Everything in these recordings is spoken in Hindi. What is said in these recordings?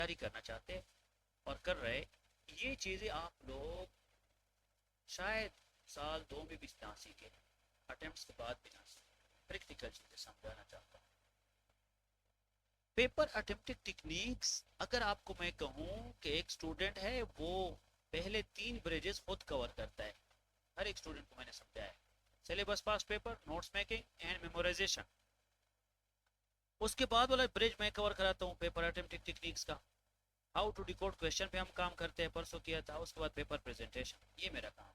तैयारी करना चाहते हैं और कर रहे, ये चीज़ें आप लोग शायद साल 2 में भी ना सीखे, अटेम्प्ट्स के बाद भी ना सीखे। प्रैक्टिकल चीज़ें समझाना चाहता हूँ। पेपर अटेम्प्टिंग टेक्निक्स, अगर आपको मैं कहूँ कि एक स्टूडेंट है वो पहले 3 ब्रिजेस खुद कवर करता है, हर एक स्टूडेंट को मैंने समझाया है। Syllabus pass paper, notes making and memorisation. उसके बाद वाला ब्रिज मैं कवर कराता हूँ पेपर अटेम्प्टिंग टेक्निक्स का। हाउ टू डिकोड क्वेश्चन पे हम काम करते हैं, परसों किया था। उसके बाद पेपर प्रेजेंटेशन, ये मेरा काम।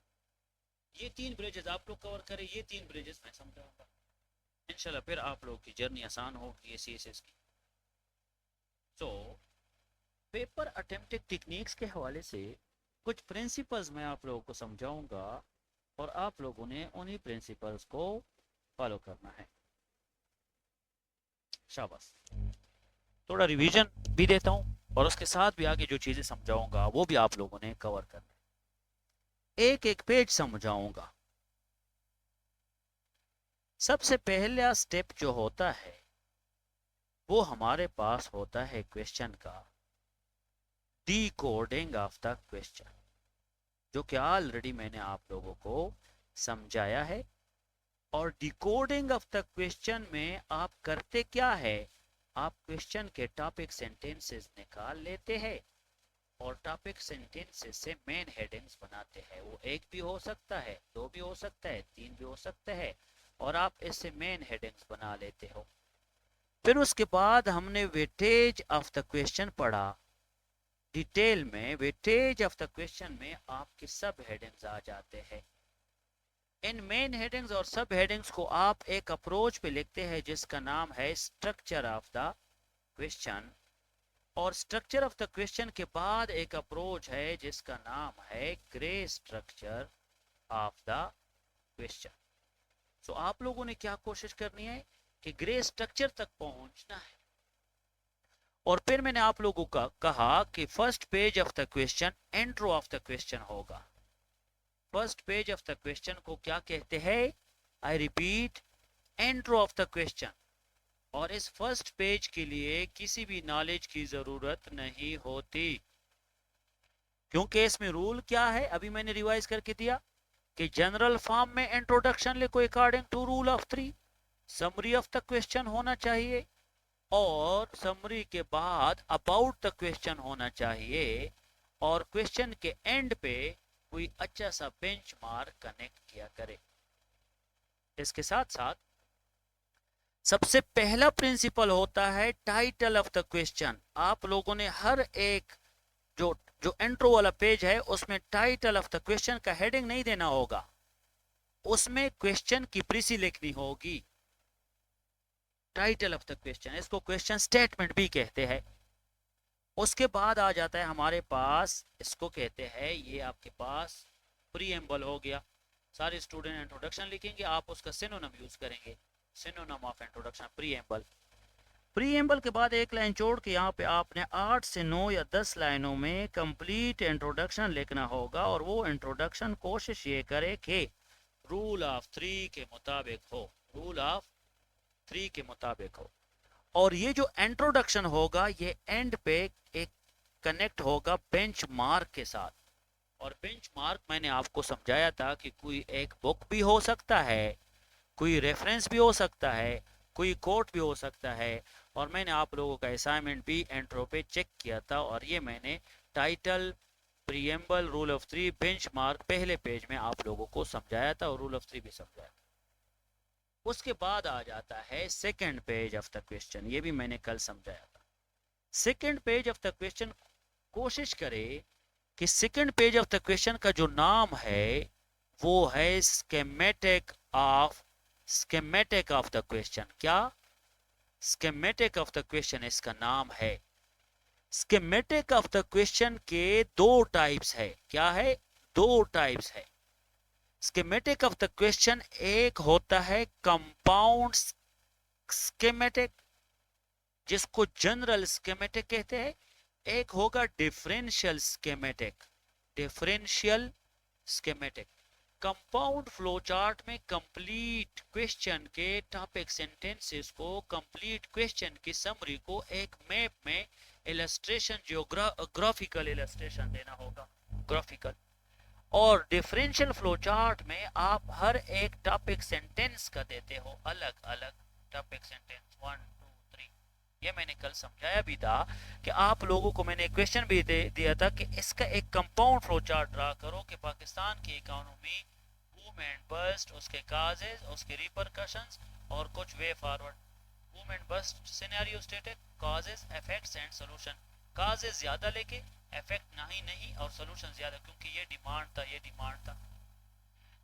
ये 3 ब्रिजेस आप लोग कवर करें, ये 3 ब्रिजेस मैं समझाऊंगा इंशाल्लाह। फिर आप लोगों की जर्नी आसान होगी सीएसएस की। सो पेपर अटेम्प्टिंग टेक्निक्स के हवाले से कुछ प्रिंसिपल्स मैं आप लोगों को समझाऊंगा और आप लोगों ने उन्हीं प्रिंसिपल्स को फॉलो करना है। शाबाश। थोड़ा रिवीजन भी देता हूँ और उसके साथ भी आगे जो चीजें समझाऊंगा वो भी आप लोगों ने कवर करना है। एक एक पेज समझाऊंगा। सबसे पहला स्टेप जो होता है वो हमारे पास होता है क्वेश्चन का डिकोडिंग ऑफ द क्वेश्चन, जो कि ऑलरेडी मैंने आप लोगों को समझाया है। और डिकोडिंग ऑफ द क्वेश्चन में आप करते क्या है, आप क्वेश्चन के टॉपिक सेंटेंसेस निकाल लेते हैं और टॉपिक सेंटेंसेस से मेन हेडिंग्स बनाते हैं। वो एक भी हो सकता है, दो भी हो सकता है, तीन भी हो सकता है, और आप इससे मेन हेडिंग्स बना लेते हो। फिर उसके बाद हमने वेटेज ऑफ द क्वेश्चन पढ़ा डिटेल में। वेटेज ऑफ द क्वेश्चन में आपके सब हेडिंग्स आ जाते हैं। इन मेन हेडिंग्स और सब हेडिंग्स को आप एक अप्रोच पे लिखते हैं जिसका नाम है स्ट्रक्चर ऑफ द क्वेश्चन। और स्ट्रक्चर ऑफ द क्वेश्चन के बाद एक अप्रोच है जिसका नाम है grey structure of the question. So आप लोगों ने क्या कोशिश करनी है कि ग्रे स्ट्रक्चर तक पहुंचना है। और फिर मैंने आप लोगों का कहा कि first page of the question intro of the question होगा। First page of the question को क्या कहते हैं, I repeat, intro of the question. और इस फर्स्ट पेज के लिए किसी भी नॉलेज की जरूरत नहीं होती, क्योंकि इसमें रूल क्या है अभी मैंने रिवाइज करके दिया कि जनरल फॉर्म में इंट्रोडक्शन लिखो according to rule of 3, summary of the question होना चाहिए और समरी के बाद अबाउट द क्वेश्चन होना चाहिए, और क्वेश्चन के एंड पे कोई अच्छा सा बेंचमार्क कनेक्ट किया करे। इसके साथ साथ सबसे पहला प्रिंसिपल होता है टाइटल ऑफ द क्वेश्चन। आप लोगों ने हर एक जो जो इंट्रो वाला पेज है उसमें टाइटल ऑफ द क्वेश्चन का हेडिंग नहीं देना होगा, उसमें क्वेश्चन की प्रीसी लिखनी होगी। टाइटल ऑफ द क्वेश्चन, इसको क्वेश्चन स्टेटमेंट भी कहते हैं। उसके बाद आ जाता है हमारे पास, इसको कहते हैं, ये आपके पास प्रीएम्बल हो गया। सारे स्टूडेंट इंट्रोडक्शन लिखेंगे, आप उसका सिनोनिम यूज करेंगे, synonym of introduction preamble. Preamble के बाद एक लाइन छोड़ के यहाँ पे आपने 8 से 9 या 10 लाइनों में कंप्लीट इंट्रोडक्शन लिखना होगा, और वो इंट्रोडक्शन कोशिश ये करे कि रूल ऑफ 3 के मुताबिक हो, रूल ऑफ 3 के मुताबिक हो। और ये जो इंट्रोडक्शन होगा ये एंड पे एक कनेक्ट होगा बेंचमार्क के साथ। और बेंचमार्क मैंने आपको समझाया था कि कोई एक बुक भी हो सकता है, कोई रेफरेंस भी हो सकता है, कोई कोट भी हो सकता है। और मैंने आप लोगों का असाइनमेंट भी इंट्रो पे चेक किया था, और ये मैंने title, preamble, rule of 3, benchmark पहले पेज में आप लोगों को समझाया था, और रूल ऑफ 3 भी समझाया था। उसके बाद आ जाता है second page of the question, ये भी मैंने कल समझाया था। Second page of the question, कोशिश करें कि second page of the question का जो नाम है वो है स्केमेटिक ऑफ द क्वेश्चन। क्या? स्केमेटिक ऑफ द क्वेश्चन इसका नाम है। स्केमेटिक ऑफ द क्वेश्चन के दो टाइप्स है। क्या है? दो टाइप्स है स्केमेटिक ऑफ द क्वेश्चन। एक होता है कंपाउंड स्केमेटिक, जिसको जनरल स्केमेटिक कहते हैं। एक होगा differential schematic, differential schematic. Compound flow chart में कंप्लीट क्वेश्चन के टॉपिक सेंटेंसेस को, कंप्लीट क्वेश्चन की समरी को एक मैप में इलस्ट्रेशन, जियोग्राफिकल इलस्ट्रेशन देना होगा, ग्राफिकल। और डिफरेंशियल फ्लो चार्ट में आप हर एक टॉपिक सेंटेंस का देते हो, अलग अलग टॉपिक सेंटेंस 1 2 3। ये मैंने कल समझाया भी था कि आप लोगों को मैंने क्वेश्चन भी दिया था कि इसका एक कंपाउंड फ्लो चार्ट ड्रा करो कि पाकिस्तान की इकोनॉमी बूम एंड बस्ट, उसके काजेज, उसके रिपरकशंस और कुछ way forward. Boom and bast scenario stated, causes, effects and solution. Causes ज्यादा लेके, इफेक्ट नहीं और सॉल्यूशन ज्यादा, क्योंकि ये डिमांड था, ये डिमांड था।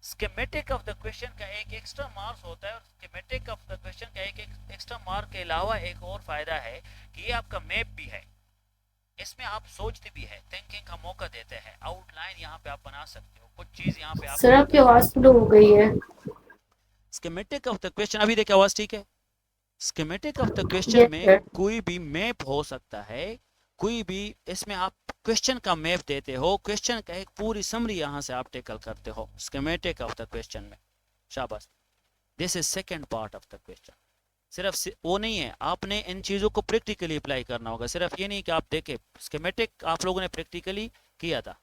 स्कीमेटिक ऑफ द क्वेश्चन का एक एक्स्ट्रा मार्क्स होता है, और स्कीमेटिक ऑफ द क्वेश्चन का एक एक्स्ट्रा मार्क के अलावा एक और फायदा है कि ये आपका मैप भी है, इसमें आप सोचते भी है, थिंकिंग का मौका देते हैं। आउटलाइन यहाँ पे आप बना सकते हो, कुछ चीज यहाँ पे आप सर आपकी आवाज स्लो हो गई है। स्कीमेटिक ऑफ द क्वेश्चन, अभी देखिए आवाज ठीक है। Schematic of the question yes में सर। कोई भी मैप हो सकता है, कोई भी, इसमें आप क्वेश्चन का मैप देते हो, क्वेश्चन का एक पूरी समरी यहाँ से आप टेकल करते हो स्कीमेटिक ऑफ द क्वेश्चन में। शाबाश, this is second part of the question. सिर्फ वो नहीं है, आपने इन चीज़ों को प्रैक्टिकली अप्लाई करना होगा, सिर्फ ये नहीं कि आप देखें स्कीमेटिक आप लोगों ने प्रैक्टिकली किया था।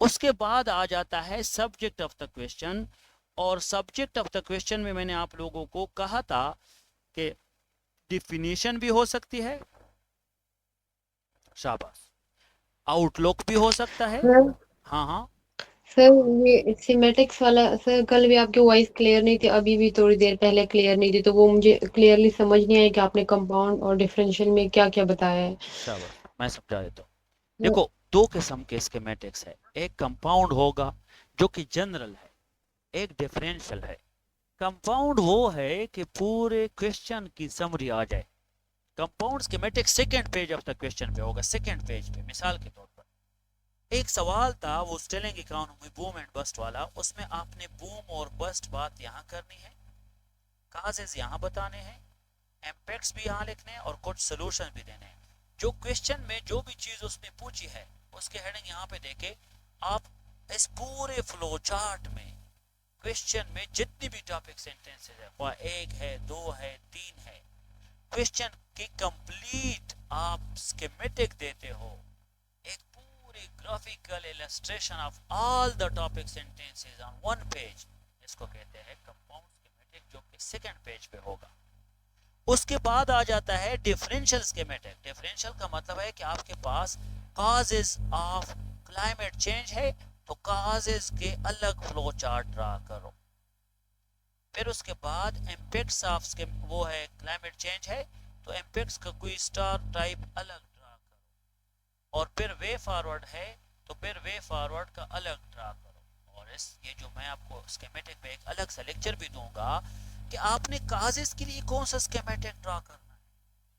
उसके बाद आ जाता है सब्जेक्ट ऑफ द क्वेश्चन, और सब्जेक्ट ऑफ द क्वेश्चन में मैंने आप लोगों को कहा था कि डिफिनीशन भी हो सकती है, शाबाश, आउटलुक भी हो सकता है। सर हाँ हाँ, सर ये सिमेटिक्स वाला सर, कल भी आपकी वॉइस क्लियर नहीं थी, अभी भी थोड़ी देर पहले क्लियर नहीं थी, तो वो मुझे क्लियरली समझ नहीं आया कि आपने कंपाउंड और डिफरेंशियल में क्या क्या बताया है। शाबाश, मैं समझा देता हूँ। देखो, दो किस्म के स्कीमेटिक्स है, एक कंपाउंड होगा जो कि जनरल है, एक डिफरेंशियल है। कंपाउंड वो है कि पूरे क्वेश्चन की समरी आ जाए। Compound schematic second page of the question पे होगा, सेकंड पेज पे। मिसाल के तौर पर एक सवाल था वो stalling economy boom and bust वाला, उसमें आपने बूम और बस्ट बात यहाँ करनी है, काजेज यहाँ बताने हैं, इम्पैक्ट्स भी यहाँ लिखने हैं और कुछ सोल्यूशन भी देने हैं। जो क्वेश्चन में जो भी चीज उसने पूछी है उसके हेडिंग यहाँ पे देके आप इस पूरे फ्लो चार्ट में क्वेश्चन में जितनी भी टॉपिक सेंटेंसेस है, वह एक है, दो है, तीन है, क्वेश्चन की कंप्लीट आप स्कीमेटिक देते हो, एक पूरी graphical illustration of all the topic sentences on one page, इसको कहते हैं कंपाउंड स्कीमेटिक, जो कि सेकंड पेज पे होगा। उसके बाद आ जाता है डिफरेंशियल स्कीमेटिक। डिफरेंशियल का मतलब है कि आपके पास कॉजेस ऑफ क्लाइमेट चेंज है, तो कॉजेस के अलग फ्लो चार्ट ड्रा करो। फिर उसके बाद इम्पैक्ट्स ऑफ वो है क्लाइमेट चेंज है, तो इम्पैक्ट्स का कोई स्टार टाइप अलग ड्रा करो। और फिर वे फॉरवर्ड है, तो फिर वे फॉरवर्ड का अलग ड्रा करो। और इस ये जो मैं आपको स्कीमेटिक पे एक अलग सा लेक्चर भी दूंगा कि आपने काजेस के लिए कौन सा स्कीमेटिक ड्रा करना है,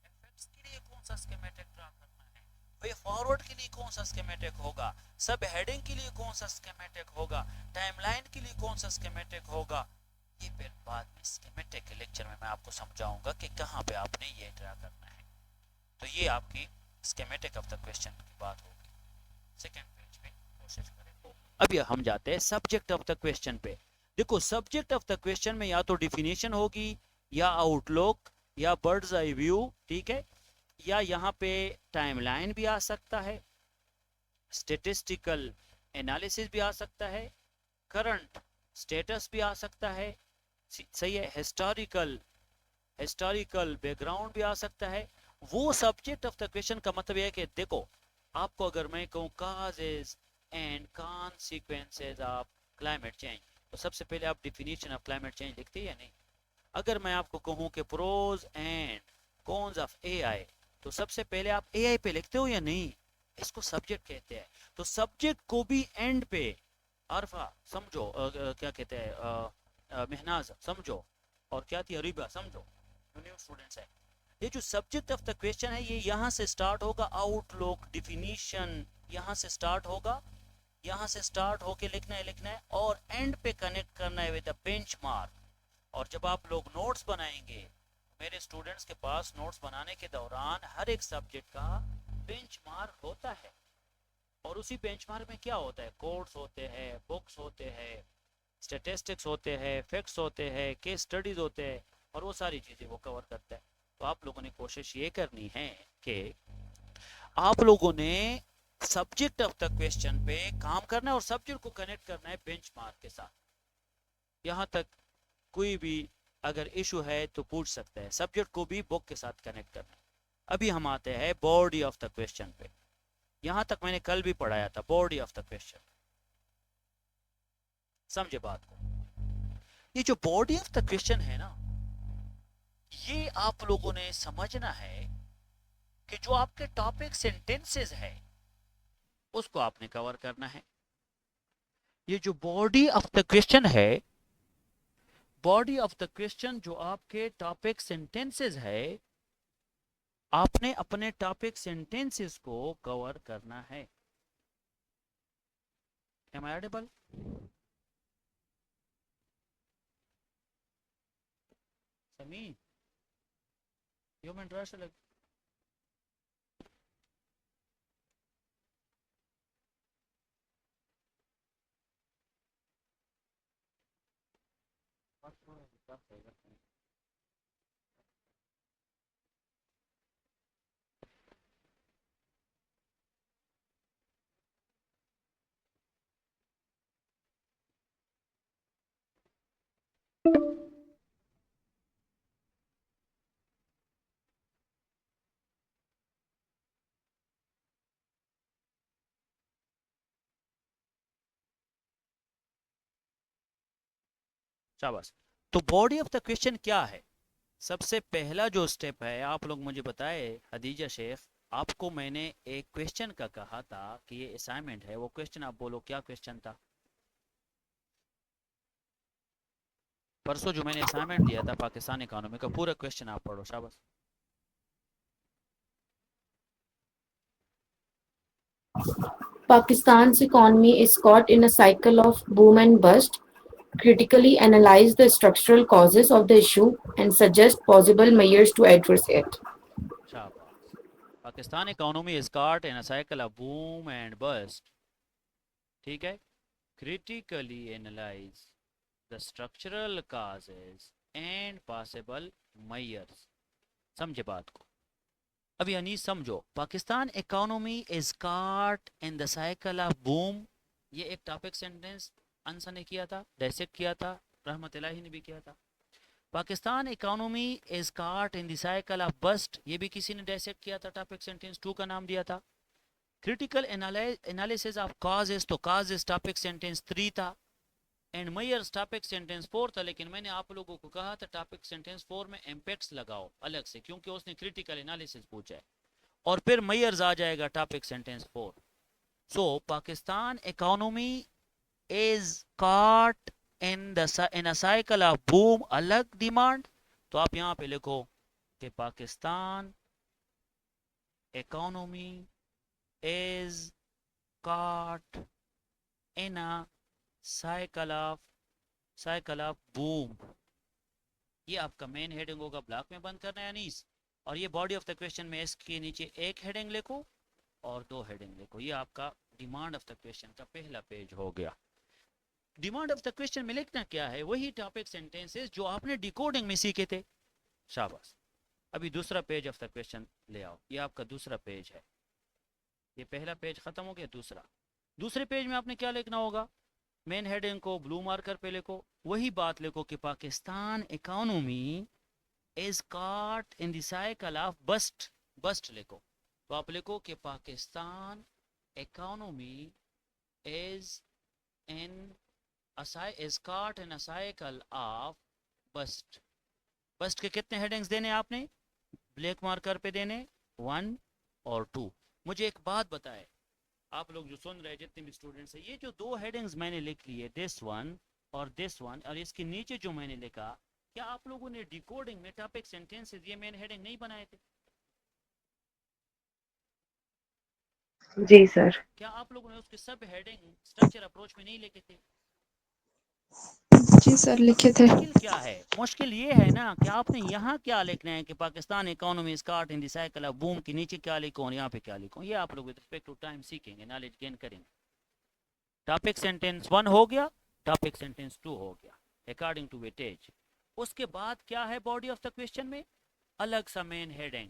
इफेक्ट्स के लिए कौन सा स्कीमेटिक ड्रा करना है, वे फॉरवर्ड के लिए कौन सा स्कीमेटिक होगा, सब हेडिंग के लिए कौन सा स्कीमेटिक होगा, टाइमलाइन के लिए कौन सा स्कीमेटिक होगा। ये फिर बाद में स्कीमेटिक के लेक्चर में मैं आपको समझाऊंगा कि कहाँ पे आपने ये ड्रा करना है। तो ये आपकी स्कीमेटिक ऑफ द क्वेश्चन की बात होगी। सेकंड पेज पे कोशिश करें। अब हम जाते हैं सब्जेक्ट ऑफ द क्वेश्चन पे। देखो, सब्जेक्ट ऑफ द क्वेश्चन में या तो डिफिनेशन होगी, या आउटलुक, या बर्ड्स आई व्यू, ठीक है, या यहाँ पे टाइमलाइन भी आ सकता है, स्टेटिस्टिकल एनालिसिस भी आ सकता है, करंट स्टेटस भी आ सकता है, सही है, हिस्टोरिकल हिस्टोरिकल बैकग्राउंड भी आ सकता है। वो सब्जेक्ट ऑफ द क्वेश्चन का मतलब यह है कि देखो, आपको अगर मैं कहूँ causes and consequences of climate change, तो सबसे पहले आप डिफिनीशन ऑफ क्लाइमेट चेंज लिखते हैं या नहीं। अगर मैं आपको कहूँ कि pros and cons of AI, तो सबसे पहले आप एआई पे लिखते हो या नहीं, इसको सब्जेक्ट कहते हैं। तो सब्जेक्ट को भी एंड पे, अरफा समझो, क्या कहते हैं, महनाज समझो, और क्या थी, अरीबा समझो, न्यू स्टूडेंट्स है। ये जो सब्जेक्ट ऑफ द क्वेश्चन है, ये यहाँ से स्टार्ट होगा, आउटलुक डिफिनीशन यहाँ से स्टार्ट होगा, यहाँ से स्टार्ट होके लिखना है और एंड पे कनेक्ट करना है विद द बेंचमार्क। और जब आप लोग नोट्स बनाएंगे, मेरे स्टूडेंट्स के पास नोट्स बनाने के दौरान हर एक सब्जेक्ट का बेंचमार्क होता है, और उसी बेंचमार्क में क्या होता है, कोड्स होते हैं, बुक्स होते हैं, स्टैटिस्टिक्स होते हैं, फैक्ट्स होते हैं, केस स्टडीज होते हैं, और वो सारी चीज़ें वो कवर करता है। तो आप लोगों ने कोशिश ये करनी है कि आप लोगों ने सब्जेक्ट ऑफ द क्वेश्चन पे काम करना है और सब्जेक्ट को कनेक्ट करना है बेंचमार्क के साथ। यहां तक कोई भी अगर इशू है तो पूछ सकते हैं, सब्जेक्ट को भी बुक के साथ कनेक्ट करना है। अभी हम आते हैं बॉडी ऑफ द क्वेश्चन पे। यहां तक मैंने कल भी पढ़ाया था बॉडी ऑफ द क्वेश्चन। समझे बात को? ये जो बॉडी ऑफ द क्वेश्चन है ना, ये आप लोगों ने समझना है कि जो आपके टॉपिक सेंटेंसेस है उसको आपने कवर करना है। ये जो बॉडी ऑफ द क्वेश्चन है, बॉडी ऑफ द क्वेश्चन जो आपके टॉपिक सेंटेंसेस है, आपने अपने टॉपिक सेंटेंसेस को कवर करना है। Am I audible? समी यो मैं इंटरेस्ट लग शाबाश। तो बॉडी ऑफ द क्वेश्चन क्या है? सबसे पहला जो स्टेप है, आप लोग मुझे बताए हदीजा शेख, आपको मैंने एक क्वेश्चन का कहा था कि ये असाइनमेंट है, वो क्वेश्चन आप बोलो क्या क्वेश्चन था? परसों जो मैंने असाइनमेंट दिया था पाकिस्तान इकोनॉमी का, पूरा क्वेश्चन आप पढ़ो। शाबाश। Pakistan's economy is caught in a cycle of boom and bust. Critically analyze the structural causes of the issue and suggest possible measures to address it. शाबाश। Pakistan economy is caught in a cycle of boom and bust। ठीक है। critically analyze the structural causes and possible measures। समझे बात को? अभी अनीस समझो, Pakistan economy is caught in the cycle of boom, ये एक टॉपिक सेंटेंस अंसा ने किया था, डायसेक्ट किया था, रहमत इलाही ने भी किया था। Pakistan economy is caught in the cycle of bust, ये भी किसी ने डायसेक्ट किया था, टॉपिक सेंटेंस 2 का नाम दिया था। क्रिटिकल एनालिसिस ऑफ कॉजेस, तो कॉजेस टॉपिक सेंटेंस 3 था। एंड मेयर्स टॉपिक सेंटेंस 4 था, लेकिन मैंने आप लोगों को कहा था टॉपिक सेंटेंस 4 में इम्पैक्ट्स लगाओ अलग से, क्योंकि उसने क्रिटिकल एनालिसिस पूछा है। और फिर मेयर्स आ जाएगा topic sentence 4। So Pakistan economy is caught in a cycle of boom, अलग डिमांड। तो आप यहां पे लिखो कि Pakistan economy is caught in a cycle of boom। ये आपका मेन हेडिंग होगा, ब्लॉक में बंद करना है अनीस। और ये बॉडी ऑफ द क्वेश्चन में इसके नीचे एक हेडिंग लिखो और 2 हेडिंग लिखो। ये आपका डिमांड ऑफ द क्वेश्चन का पहला पेज हो गया। डिमांड ऑफ द क्वेश्चन में लिखना क्या है? वही टॉपिक सेंटेंसेस जो आपने डिकोडिंग में सीखे थे। शाबाश। अभी दूसरा पेज ऑफ द क्वेश्चन ले आओ, ये आपका दूसरा पेज है। ये पहला पेज खत्म हो गया, दूसरे पेज में आपने क्या लिखना होगा? मेन हेडिंग को ब्लू मार्कर पे लिखो, वही बात लिखो कि Pakistan economy is caught in the cycle of bust। Bust लिखो, तो आप लिखो कि Pakistan economy is in is caught in a cycle of bust। Bust के कितने हेडिंग्स देने आपने? ब्लैक मार्कर पे देने 1 और 2। मुझे एक बात बताए, आप लोग जो सुन रहे हैं जितने भी स्टूडेंट्स हैं, ये जो 2 हेडिंग्स मैंने लिख लिए, दिस वन और इसके नीचे जो मैंने लिखा, क्या आप लोगों ने डिकोडिंग में टॉपिक सेंटेंसेस ये मेन हेडिंग नहीं बनाए थे? जी सर। क्या आप लोगों ने उसके सब हेडिंग स्ट्रक्चर अप्रोच में नहीं लिखे थे? जी सर लिखे थे। मुश्किल क्या है? मुश्किल ये है ना कि आपने यहाँ क्या लिखना है कि Pakistan economy is caught in the cycle of boom के नीचे क्या लिखो और यहाँ पे क्या लिखो। ये आप लोग विद रिस्पेक्ट टू टाइम सीखेंगे, नॉलेज गेन करेंगे। टॉपिक सेंटेंस 1 हो गया, टॉपिक सेंटेंस 2 हो गया अकॉर्डिंग टू वेटेज। उसके बाद क्या है बॉडी ऑफ द क्वेश्चन में? अलग सा मेन हेडिंग।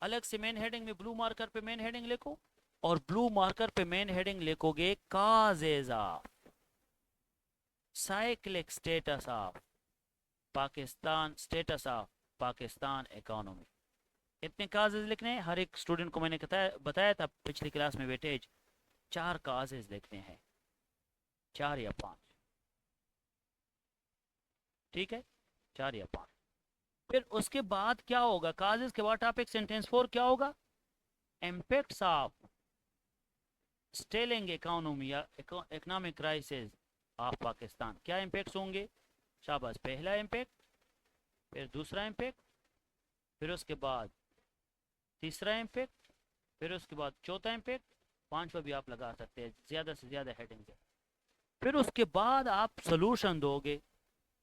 अलग से मेन हेडिंग में ब्लू मार्कर पे मेन हेडिंग लिखो, और ब्लू मार्कर पे मेन हेडिंग लिखोगे causes of cyclic status of Pakistan, status of Pakistan economy. इतने काजेज लिखने हैं। हर एक स्टूडेंट को मैंने बताया था पिछली क्लास में वेटेज 4 काजेज लिखने हैं, 4 या 5, ठीक है, 4 या 5। फिर उसके बाद क्या होगा, काजेज के बाद टॉपिक सेंटेंस 4 क्या होगा, इम्पैक्ट्स ऑफ स्टेलिंग इकोनॉमी या इकोनॉमिक क्राइसिस ऑफ पाकिस्तान। क्या इम्पैक्ट्स होंगे, शाबाश, पहला इम्पैक्ट, फिर दूसरा इम्पैक्ट, फिर उसके बाद तीसरा इम्पैक्ट, फिर उसके बाद चौथा इम्पैक्ट, पांचवा भी आप लगा सकते हैं, ज़्यादा से ज़्यादा हेडिंग है। फिर उसके बाद आप सोल्यूशन दोगे।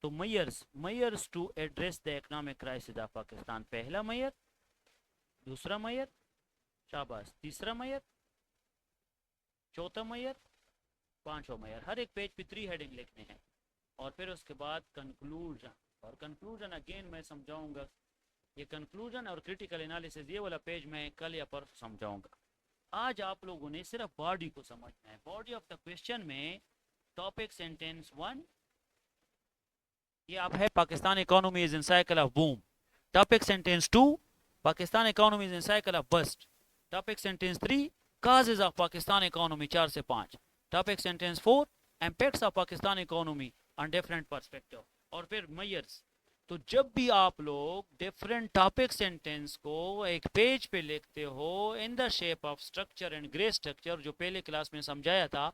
तो measures to address the economic crisis of Pakistan, पहला मयर, दूसरा मयर, शाबाश, तीसरा मयर, चौथा मयर, पांचवा मयर। हर एक पेज पे 3 हेडिंग लिखने हैं। और फिर उसके बाद कंक्लूजन, और कंक्लूजन अगेन मैं समझाऊंगा। ये कंक्लूजन और क्रिटिकल एनालिसिस ये वाला पेज मैं कल या परसों समझाऊंगा। आज आप लोगों ने सिर्फ बॉडी को समझना है। बॉडी ऑफ द क्वेश्चन में टॉपिक सेंटेंस 1 ये आप है, Pakistan economy is in cycle of boom. Topic sentence 2 Pakistan economy is in cycle of bast. Topic sentence 3 causes of Pakistan economy 4 से 5। Topic sentence 4 impacts of Pakistan economy on different perspective. और फिर मेयर्स। तो जब भी आप लोग डिफरेंट टॉपिक सेंटेंस को एक पेज पे लिखते हो in the shape of structure and grey structure, जो पहले क्लास में समझाया था,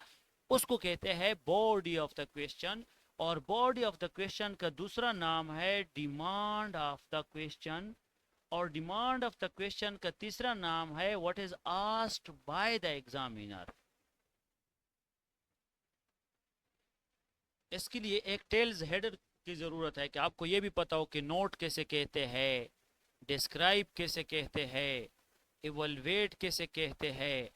उसको कहते हैं बॉडी ऑफ द क्वेश्चन। और बॉडी ऑफ द क्वेश्चन का दूसरा नाम है डिमांड ऑफ द क्वेश्चन। और डिमांड ऑफ द क्वेश्चन का तीसरा नाम है what is asked by the examiner. इसके लिए एक टेल्स हेडर की जरूरत है कि आपको यह भी पता हो कि नोट कैसे कहते हैं, डिस्क्राइब कैसे कहते हैं, इवैल्यूएट कैसे कहते हैं,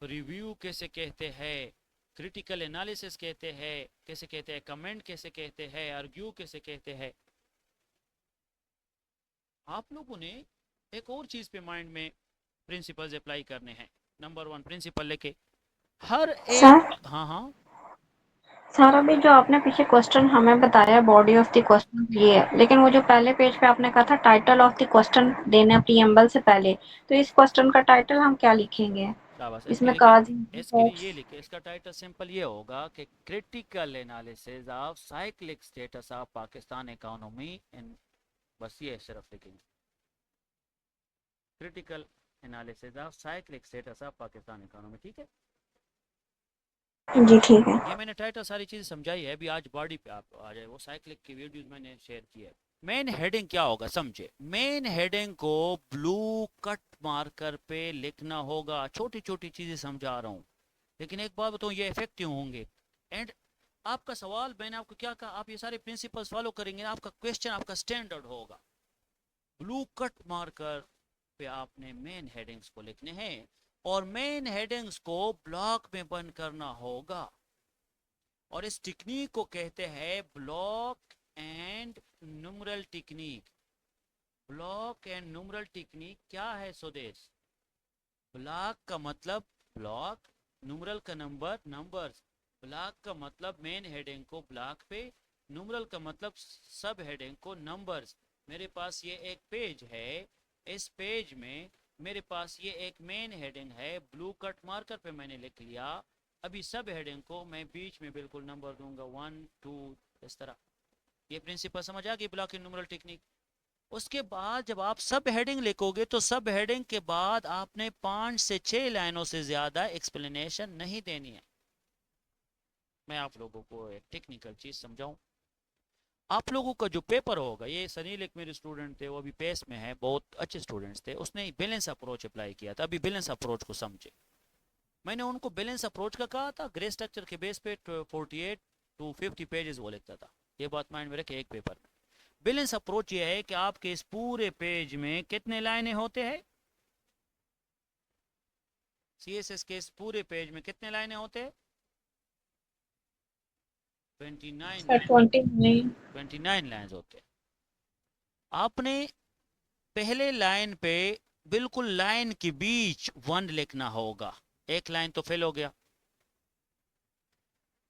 रिव्यू कैसे कहते हैं, क्रिटिकल एनालिसिस कहते हैं कैसे कहते हैं, कमेंट कैसे कहते हैं, आर्ग्यू कैसे कहते हैं। आप लोगों ने एक और चीज पे माइंड में प्रिंसिपल्स अप्लाई करने हैं। नंबर 1 प्रिंसिपल लेके हर एक, सर हाँ हाँ सर अभी जो आपने पीछे क्वेश्चन हमें बताया बॉडी ऑफ द क्वेश्चन ये है, लेकिन वो जो पहले पेज पे आपने कहा था टाइटल ऑफ द क्वेश्चन देना प्रीएम्बल से पहले, तो इस क्वेश्चन का टाइटल हम क्या लिखेंगे? शाबाश, इसमें काज इसके लिए ये लिखे, इसका टाइटल सिंपल ये होगा कि critical analysis of cyclic status of Pakistan economy in, बस ये सिर्फ लिखेंगे, critical analysis of cyclic status of Pakistan economy. ठीक है, जी ठीक है। ये मैंने टाइटल सारी चीज़ समझाई है। अभी आज बॉडी पे आप आ जाए, वो साइक्लिक की वीडियोस मैंने शेयर की है। मेन हेडिंग क्या होगा समझे, मेन हेडिंग को ब्लू कट मार्कर पे लिखना होगा। छोटी छोटी चीज़ें समझा रहा हूँ, लेकिन एक बात बताऊँ, ये इफेक्टिव होंगे। एंड आपका सवाल मैंने आपको क्या कहा, आप ये सारे प्रिंसिपल्स फॉलो करेंगे, आपका क्वेश्चन आपका स्टैंडर्ड होगा। ब्लू कट मार्कर पे आपने मेन हेडिंग्स को लिखने हैं और मेन हेडिंग्स को ब्लॉक में बंद करना होगा। और इस टेक्निक को कहते हैं block and numeral technique. Block and numeral technique क्या है स्वदेश? ब्लॉक का मतलब ब्लॉक, न्यूमरल का नंबर, नंबर्स। ब्लॉक का मतलब मेन हेडिंग को ब्लॉक पे, न्यूमरल का मतलब सब हेडिंग को नंबर्स। मेरे पास ये एक पेज है, इस पेज में मेरे पास ये एक मेन हेडिंग है, ब्लू कट मार्कर पे मैंने लिख लिया। अभी सब हेडिंग को मैं बीच में बिल्कुल नंबर दूंगा 1 2 इस तरह। ये प्रिंसिपल समझ आ गई ब्लॉक एंड न्यूमरल टेक्निक। उसके बाद जब आप सब हेडिंग लिखोगे तो सब हेडिंग के बाद आपने 5 से 6 लाइनों से ज्यादा एक्सप्लेनेशन नहीं देनी है। मैं आप लोगों को एक टेक्निकल चीज समझाऊं। आप लोगों का जो पेपर होगा, ये सनील एक मेरे स्टूडेंट थे, वो अभी पेस में है, बहुत अच्छे स्टूडेंट्स थे, उसने बैलेंस अप्रोच अप्लाई किया था। अभी बैलेंस अप्रोच को समझे। मैंने उनको बैलेंस अप्रोच का कहा था, ग्रे स्ट्रक्चर के बेस पे 48 to 50 पेजेस वो लिखता था। ये बात माइंड में रखे एक पेपर में। बैलेंस अप्रोच ये है कि आपके इस पूरे पेज में कितने लाइनें होते हैं? सीएसएस के इस पूरे पेज में कितने लाइनें होते हैं? 29 लाइन्स होते हैं। आपने पहले लाइन पे बिल्कुल लाइन के बीच 1 लिखना होगा। एक लाइन तो फेल हो गया।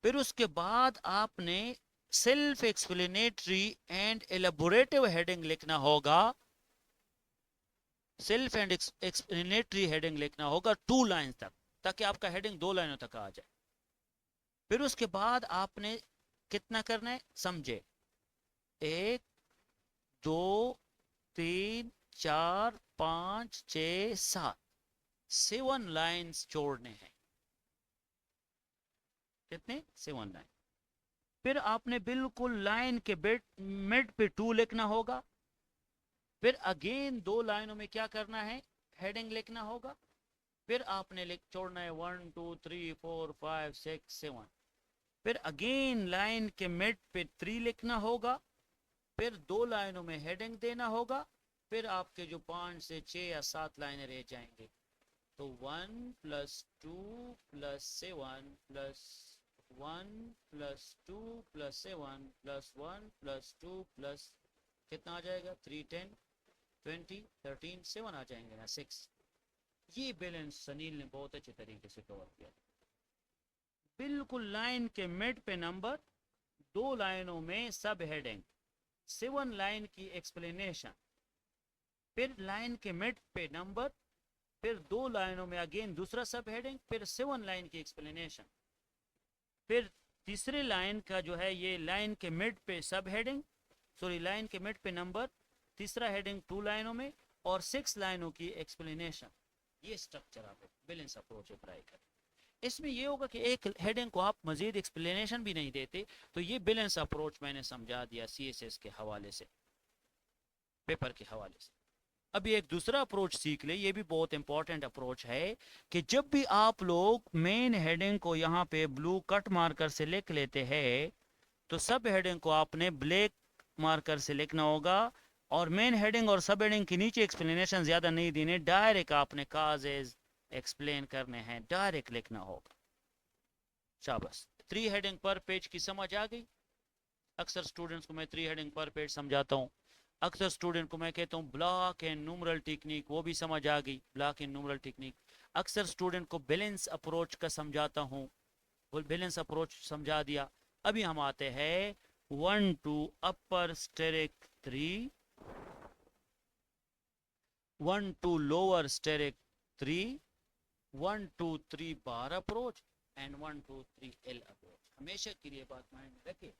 फिर उसके बाद आपने self explanatory and elaborative heading लिखना होगा। सेल्फ एंड एक्सप्लेनेटरी हेडिंग लिखना होगा 2 लाइन तक, ताकि आपका हेडिंग 2 लाइनों तक आ जाए। फिर उसके बाद आपने कितना करना है समझे, 1 2 3 4 5 6 7 लाइन्स जोड़ने हैं। कितने? 7 लाइन। फिर आपने बिल्कुल लाइन के मिड पे 2 लिखना होगा। फिर अगेन 2 लाइनों में क्या करना है, हेडिंग लिखना होगा। फिर आपने छोड़ना है 1 2 3 4 5 6 7। फिर अगेन लाइन के मिड पे 3 लिखना होगा। फिर 2 लाइनों में हेडिंग देना होगा। फिर आपके जो 5 से 6 या 7 लाइनें रह जाएंगे। तो 1 + 2 + 7 + 1 + 2 + 7 + 1 + 2 + कितना आ जाएगा, 3 10 20 13 7 आ जाएंगे ना, 6। ये बैलेंस सनील ने बहुत अच्छे तरीके से कवर किया। बिल्कुल लाइन के मिड पे नंबर, 2 लाइनों में सब हेडिंग, 7 लाइन की एक्सप्लेनेशन। फिर लाइन के मिड पे नंबर, फिर 2 लाइनों में अगेन दूसरा सब हेडिंग, फिर 7 लाइन की एक्सप्लेनेशन। फिर तीसरी लाइन का जो है ये लाइन के मिड पे सब हेडिंग, सॉरी लाइन के मिड पे नंबर, तीसरा हेडिंग 2 लाइनों में और 6 लाइनों की एक्सप्लेनेशन। ये स्ट्रक्चर आप बैलेंस अप्रोच अप्लाई करें। इसमें ये होगा कि एक हेडिंग को आप मजीद एक्सप्लेनेशन भी नहीं देते, तो ये बैलेंस अप्रोच मैंने समझा दिया CSS के हवाले से, पेपर के हवाले से। अभी एक दूसरा अप्रोच सीख ले, ये भी बहुत इंपॉर्टेंट अप्रोच है कि जब भी आप लोग मेन हेडिंग को यहाँ पे ब्लू कट मार्कर से लिख लेते हैं, तो सब हेडिंग को आपने ब्लैक मार्कर से लिखना होगा। और मेन हेडिंग और सब हेडिंग के नीचे एक्सप्लेनेशन ज्यादा नहीं देने, डायरेक्ट आपने काजेज एक्सप्लेन करने हैं, डायरेक्ट लिखना होगा। शाबाश। 3 हेडिंग पर पेज की समझ आ गई। अक्सर स्टूडेंट्स को मैं 3 हेडिंग पर पेज समझाता हूँ। अक्सर स्टूडेंट को मैं कहता हूँ ब्लॉक एंड न्यूमरल टेक्निक, वो भी समझ आ गई, ब्लॉक एंड न्यूमरल टेक्निक। अक्सर स्टूडेंट को बैलेंस अप्रोच का समझाता हूँ, वो बैलेंस अप्रोच समझा दिया। अभी हम आते हैं 1 2 upper steric 3, 1 2 lower steric 3, 1 2 3 bar approach and 1 2 3 L approach. हमेशा के लिए बात माइंड में रखें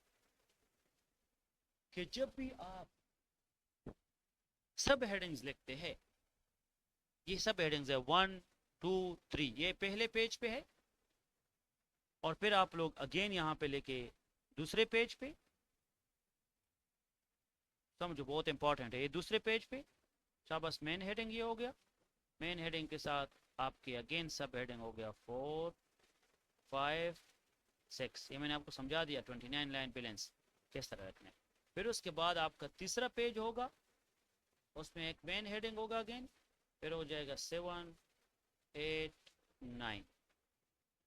कि जब भी आप सब हेडिंग्स लिखते हैं, ये सब हेडिंग्स है 1 2 3, ये पहले पेज पे है, और फिर आप लोग अगेन यहाँ पे लेके दूसरे पेज पे, समझो बहुत इंपॉर्टेंट है ये दूसरे पेज पे। शाबाश। मेन हेडिंग ये हो गया, मेन हेडिंग के साथ आपके अगेन सब हेडिंग हो गया 4 5 6। ये मैंने आपको समझा दिया 29 लाइन बैलेंस किस तरह रखना है। फिर उसके बाद आपका तीसरा पेज होगा, उसमें एक मेन हेडिंग होगा अगेन, फिर हो जाएगा 7 8 9।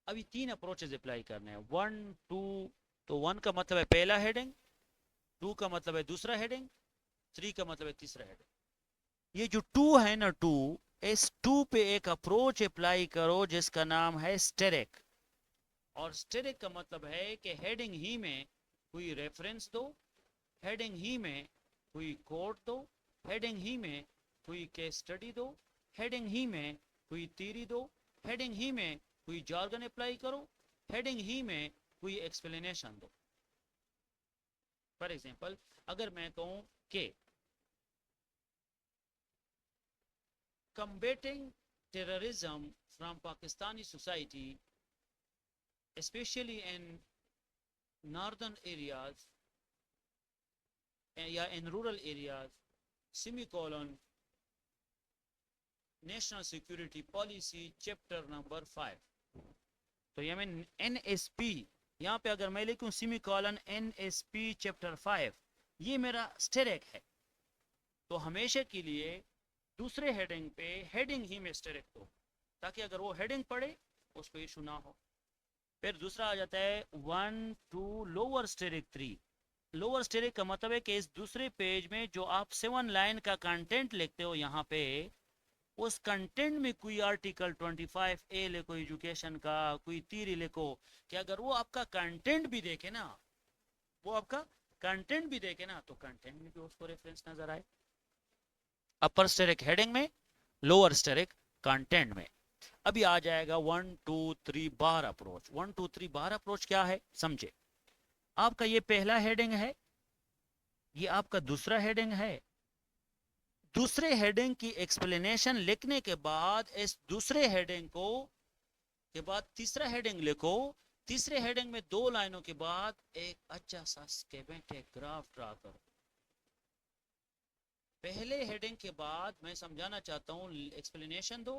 अभी 3 अप्रोचेज अप्लाई करने हैं। 1 2, तो 1 का मतलब है पहला हेडिंग, 2 का मतलब है दूसरा हेडिंग, 3 का मतलब है तीसरा हेडिंग। ये जो 2 है ना, 2, इस 2 पे एक अप्रोच अप्लाई करो जिसका नाम है स्टेरिक। और स्टेरिक का मतलब है कि हेडिंग ही में कोई रेफरेंस दो, हेडिंग ही में कोई कोड दो, हेडिंग ही में कोई केस स्टडी दो, हेडिंग ही में कोई थ्योरी दो, हेडिंग ही में कोई जार्गन अप्लाई करो, हेडिंग ही में कोई एक्सप्लेनेशन दो। फॉर एग्जांपल अगर मैं कहूं कि combating terrorism from Pakistani society, especially in northern areas या in rural areas, semicolon, national security policy chapter number 5। तो ये मैं NSP, यहाँ पे अगर मैं लिखूं सेमीकोलन NSP चैप्टर 5, ये मेरा स्टेरिक है। तो हमेशा के लिए दूसरे हेडिंग पे हेडिंग ही में स्टेरिक दो, ताकि अगर वो हेडिंग पढ़े उसको इशू ना हो। फिर दूसरा आ जाता है 1 2 लोअर स्टेरिक 3। लोअर स्टेरिक का मतलब है कि इस दूसरे पेज में जो आप 7 लाइन का कंटेंट लिखते हो यहाँ पे, उस कंटेंट में कोई आर्टिकल 25A लिखो एजुकेशन का, कोई थ्योरी लिखो, कि अगर वो आपका कंटेंट भी देखे ना, वो आपका कंटेंट भी देखे ना, तो कंटेंट में भी उसको रेफरेंस नजर आए, अपर स्टेरिक हेडिंग में, लोअर स्टेरिक कंटेंट में। अभी आ जाएगा 1 2 3 बार अप्रोच। 1 2 3 बार अप्रोच क्या है समझे। आपका ये पहला हेडिंग है, ये आपका दूसरा हेडिंग है। दूसरे हेडिंग की एक्सप्लेनेशन लिखने के बाद इस दूसरे हेडिंग को के बाद तीसरा हेडिंग लिखो। तीसरे हेडिंग में 2 लाइनों के बाद एक अच्छा सा स्कीमेटिक ग्राफ ड्रा करो। पहले हेडिंग के बाद मैं समझाना चाहता हूं, एक्सप्लेनेशन दो।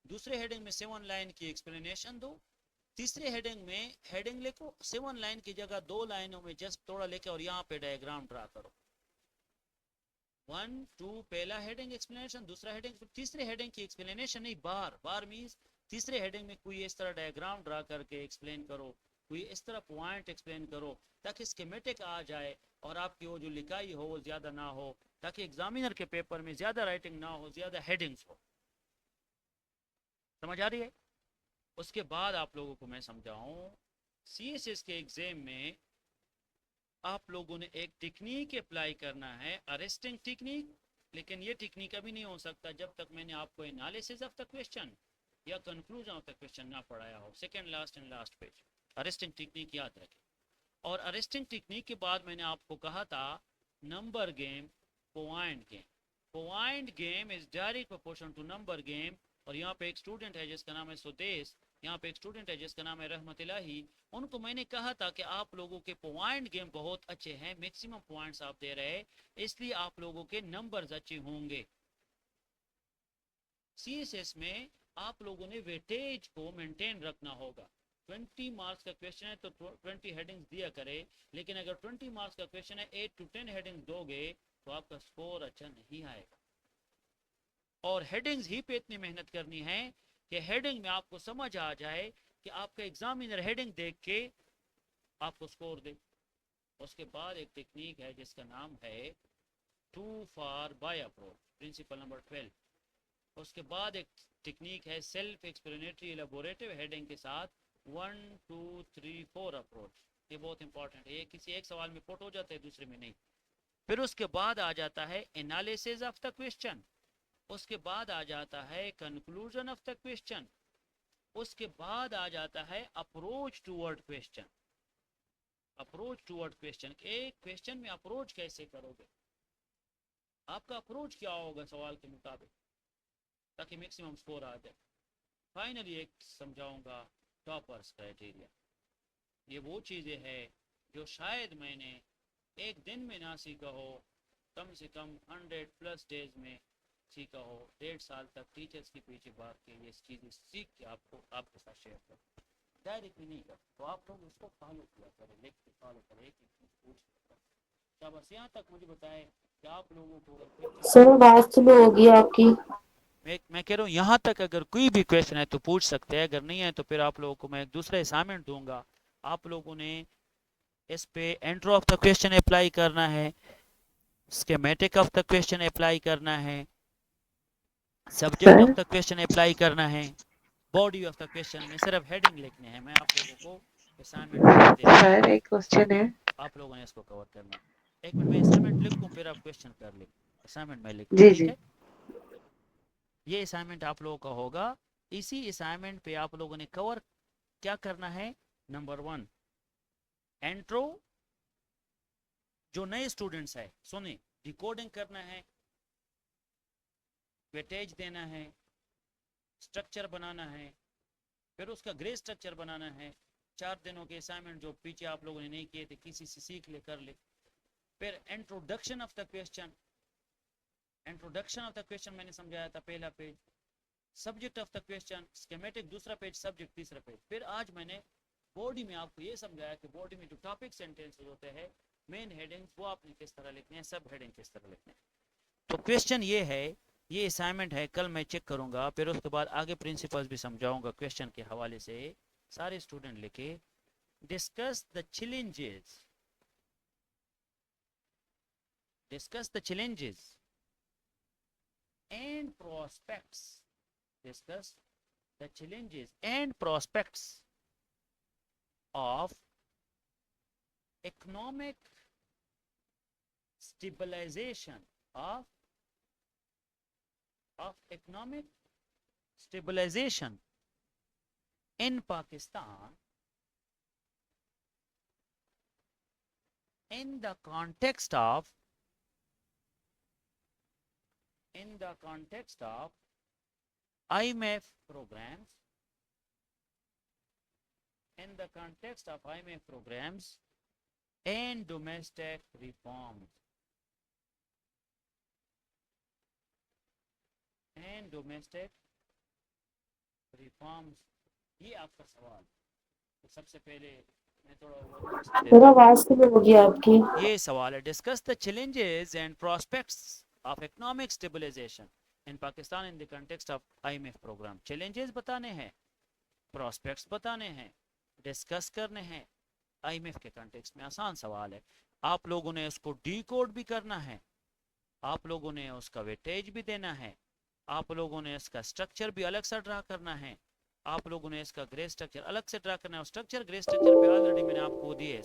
दूसरे हेडिंग में 7 लाइन की एक्सप्लेनेशन दो। तीसरे हेडिंग में हेडिंग लिखो, 7 लाइन की जगह 2 लाइनों में जस्ट थोड़ा लेके और यहाँ पे डायग्राम ड्रा करो। 1 2 पहला हेडिंग एक्सप्लेनेशन, दूसरा हेडिंग, तीसरे हेडिंग की एक्सप्लेनेशन नहीं, बार मींस तीसरे हेडिंग में कोई इस तरह डायग्राम ड्रा करके एक्सप्लेन करो, कोई इस तरह पॉइंट एक्सप्लेन करो, ताकि स्कीमेटिक आ जाए और आपकी वो जो लिखाई हो वो ज्यादा ना हो, ताकि एग्जामिनर के पेपर में ज्यादा राइटिंग ना हो, ज्यादा हेडिंग्स हो। समझ आ रही है। उसके बाद आप लोगों को मैं समझाऊं, CSS के एग्जाम में आप लोगों ने एक टेक्निक अप्लाई करना है, अरेस्टिंग टेक्निक। लेकिन ये टेक्निक अभी नहीं हो सकता जब तक मैंने आपको एनालिसिस ऑफ द क्वेश्चन या कंक्लूजन ऑफ द क्वेश्चन ना पढ़ाया हो। Second last and last page arresting technique याद रखें। और अरेस्टिंग टेक्निक के बाद मैंने आपको कहा था number game, point game. Point game is direct proportional to number game. और यहाँ पे एक स्टूडेंट है जिसका नाम है सुदेश, यहाँ पे एक स्टूडेंट है जिसका नाम है रहमत इलाही। उनको मैंने कहा था कि आप लोगों के पॉइंट गेम बहुत अच्छे हैं, मैक्सिमम पॉइंट्स आप दे रहे हैं, इसलिए आप लोगों के नंबर्स अच्छे होंगे। CSS में आप लोगों ने वेटेज को मेंटेन रखना होगा। 20 मार्क्स का क्वेश्चन है तो 20 हेडिंग्स दिया करे, लेकिन अगर 20 मार्क्स का क्वेश्चन है 8 to 10 हेडिंग्स दोगे तो आपका स्कोर अच्छा नहीं आएगा। और हेडिंग्स ही पे इतनी मेहनत करनी है कि हेडिंग में आपको समझ आ जाए कि आपका एग्जामिनर हेडिंग देख के आपको स्कोर दे। उसके बाद एक टेक्निक है जिसका नाम है two for by approach, principle number 12। उसके बाद एक टेक्निक है सेल्फ एक्सप्लेनेटरी एलाबोरेटिव हेडिंग के साथ 1 2 3 4 अप्रोच। ये बहुत इंपॉर्टेंट है, ये किसी एक सवाल में पुट हो जाता है, दूसरे में नहीं। फिर उसके बाद आ जाता है एनालिसिस ऑफ द क्वेश्चन। उसके बाद आ जाता है कंक्लूजन ऑफ द क्वेश्चन। उसके बाद आ जाता है approach toward question. Approach toward question, एक क्वेश्चन में अप्रोच कैसे करोगे, आपका अप्रोच क्या होगा सवाल के मुताबिक, ताकि मैक्सिमम स्कोर आ जाए। फाइनली एक समझाऊंगा टॉपर्स क्राइटेरिया। ये वो चीज़ें हैं जो शायद मैंने एक दिन में ना सीखा हो, कम से कम 100+ डेज में सीखा हो। 1.5 साल तक टीचर्स के पीछे भाग के ये चीज़ें सीख के आपके साथ शेयर करूँ। डायरेक्टली नहीं कर तो आप लोग उसको फॉलो किया करें, लिख के फॉलो करें, एक एक चीज़ पूछ क्या। बस यहाँ तक मुझे बताएं कि आप लोगों को सर आवाज स्लो होगी आपकी। मैं कह रहा हूँ यहाँ तक अगर कोई भी क्वेश्चन है तो पूछ सकते हैं, अगर नहीं है तो फिर आप लोगों को मैं एक दूसरा असाइनमेंट दूंगा। आप लोगों ने इस पे एंट्रो ऑफ द क्वेश्चन अप्लाई करना है, schematic of the question apply करना है, subject of the question apply करना है, बॉडी ऑफ द क्वेश्चन में सिर्फ हेडिंग लिखने हैं। मैं आप लोगों को असाइनमेंट भेज देता हूँ, सर एक क्वेश्चन है। आप लोगों ने इसको कवर करना है। एक मिनट मैं असाइनमेंट लिखूँ फिर आप क्वेश्चन कर ले। असाइनमेंट मैं लिखता हूँ, जी ठीक जी। है। ये असाइनमेंट आप लोगों का होगा। इसी असाइनमेंट पे आप लोगों ने कवर क्या करना है। नंबर 1 एंट्रो, जो नए स्टूडेंट्स है सुने, डिकोडिंग करना है, वेटेज देना है, स्ट्रक्चर बनाना है, फिर उसका ग्रे स्ट्रक्चर बनाना है। 4 दिनों के असाइनमेंट जो पीछे आप लोगों ने नहीं किए थे, किसी से सीख ले कर ले। फिर introduction of the question, introduction of the question मैंने समझाया था, पहला page. Subject of the question, schematic दूसरा पेज, सब्जेक्ट तीसरा पेज। फिर आज मैंने बॉडी में आपको ये समझाया कि बॉडी में जो टॉपिक सेंटेंसेस होते हैं, मेन हेडिंग्स, वो आपने किस तरह लिखने हैं, सब हेडिंग किस तरह लिखने हैं। तो क्वेश्चन ये है, ये असाइनमेंट है, कल मैं चेक करूंगा। फिर उसके बाद आगे प्रिंसिपल्स भी समझाऊंगा क्वेश्चन के हवाले से। सारे स्टूडेंट लिखे discuss the challenges, discuss the challenges and prospects discuss the challenges and prospects of economic stabilization of economic stabilization in Pakistan in the context of IMF programs, and domestic reforms. ये आपका सवाल। तो सबसे पहले मैं थोड़ा आवाज क्लियर होगी आपकी। ये सवाल है, discuss the challenges and prospects of economic stabilisation in Pakistan in the context of IMF programme. Challenges बताने हैं, प्रोस्पेक्ट्स बताने हैं, डिस्कस करने हैं IMF के कंटेक्स्ट में। आसान सवाल है, आप लोगों ने उसको डीकोड भी करना है, आप लोगों ने उसका वेटेज भी देना है, आप लोगों ने इसका स्ट्रक्चर भी अलग से ड्रा करना है, आप लोगों ने इसका ग्रे स्ट्रक्चर अलग से ड्रा करना है। स्ट्रक्चर ग्रे स्ट्रक्चर पे ऑलरेडी मैंने आपको दिए।